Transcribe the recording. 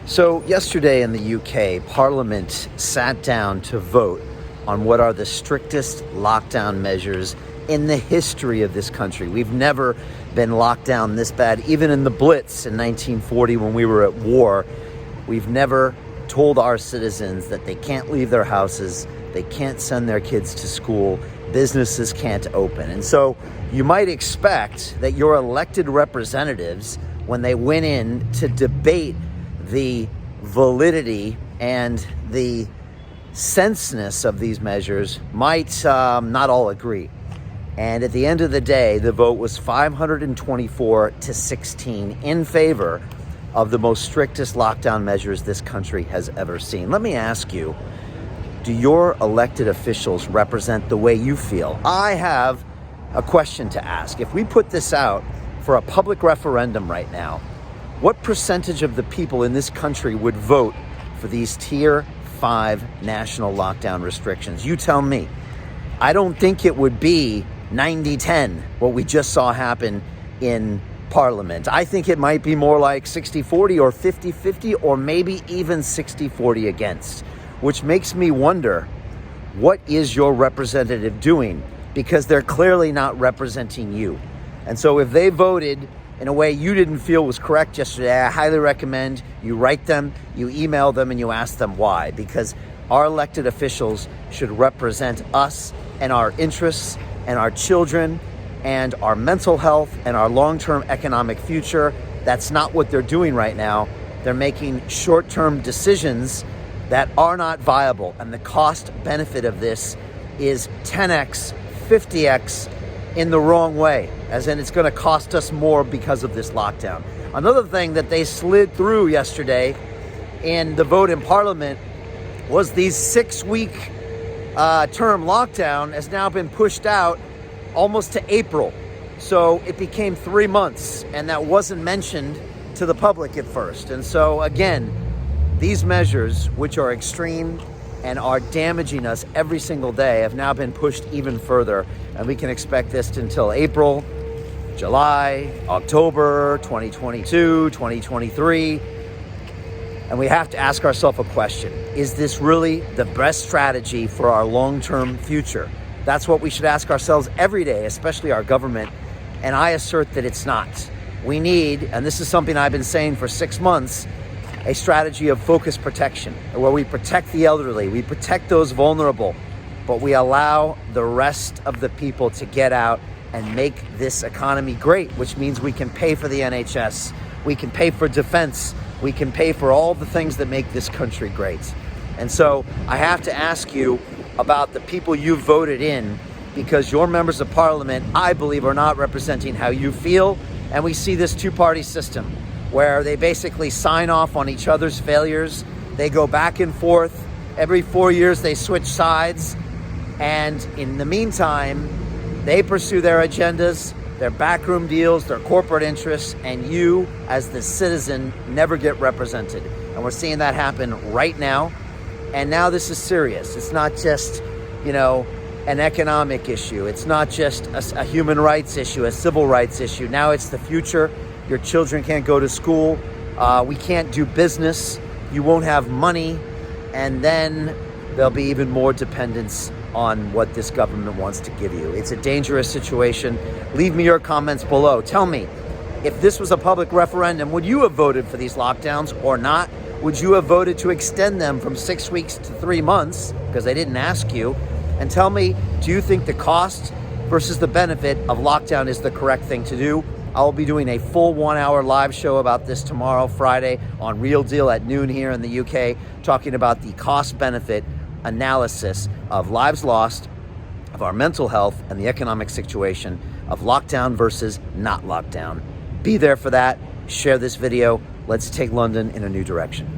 So yesterday in the UK, Parliament sat down to vote on what are the strictest lockdown measures in the history of this country. We've never been locked down this bad. Even in the Blitz in 1940 when we were at war, we've never told our citizens that they can't leave their houses, they can't send their kids to school, businesses can't open. And so you might expect that your elected representatives, when they went in to debate the validity and the senseness of these measures, might not all agree. And at the end of the day, the vote was 524 to 16 in favor of the most strictest lockdown measures this country has ever seen. Let me ask you, do your elected officials represent the way you feel? I have a question to ask. If we put this out for a public referendum right now, what percentage of the people in this country would vote for these Tier 5 national lockdown restrictions? You tell me. I don't think it would be 90-10, what we just saw happen in Parliament. I think it might be more like 60-40 or 50-50 or maybe even 60-40 against, which makes me wonder, what is your representative doing? Because they're clearly not representing you. And so if they voted in a way you didn't feel was correct yesterday, I highly recommend you write them, you email them, and you ask them why. Because our elected officials should represent us and our interests and our children and our mental health and our long-term economic future. That's not what they're doing right now. They're making short-term decisions that are not viable. And the cost benefit of this is 10x, 50x in the wrong way, as in it's going to cost us more because of this lockdown. Another thing that they slid through yesterday in the vote in Parliament was these 6-week term lockdown has now been pushed out almost to April. So it became 3 months, and that wasn't mentioned to the public at first. And so again, these measures, which are extreme and are damaging us every single day, have now been pushed even further. And we can expect this until April, July, October, 2022, 2023. And we have to ask ourselves a question. Is this really the best strategy for our long-term future? That's what we should ask ourselves every day, especially our government. And I assert that it's not. We need, and this is something I've been saying for 6 months, a strategy of focused protection, where we protect the elderly, we protect those vulnerable, but we allow the rest of the people to get out and make this economy great, which means we can pay for the NHS, we can pay for defense, we can pay for all the things that make this country great. And so I have to ask you about the people you voted in, because your members of parliament, I believe, are not representing how you feel. And we see this two-party system where they basically sign off on each other's failures. They go back and forth. Every 4 years, they switch sides. And in the meantime, they pursue their agendas, their backroom deals, their corporate interests, and you, as the citizen, never get represented. And we're seeing that happen right now. And now this is serious. It's not just, an economic issue. It's not just a human rights issue, a civil rights issue. Now it's the future. Your children can't go to school. We can't do business. You won't have money. And then there'll be even more dependence on what this government wants to give you. It's a dangerous situation. Leave me your comments below. Tell me, if this was a public referendum, would you have voted for these lockdowns or not? Would you have voted to extend them from 6 weeks to 3 months, because they didn't ask you? And tell me, do you think the cost versus the benefit of lockdown is the correct thing to do? I'll be doing a full 1-hour live show about this tomorrow, Friday, on Real Deal at noon here in the UK, talking about the cost-benefit analysis of lives lost, of our mental health, and the economic situation of lockdown versus not lockdown. Be there for that. Share this video. Let's take London in a new direction.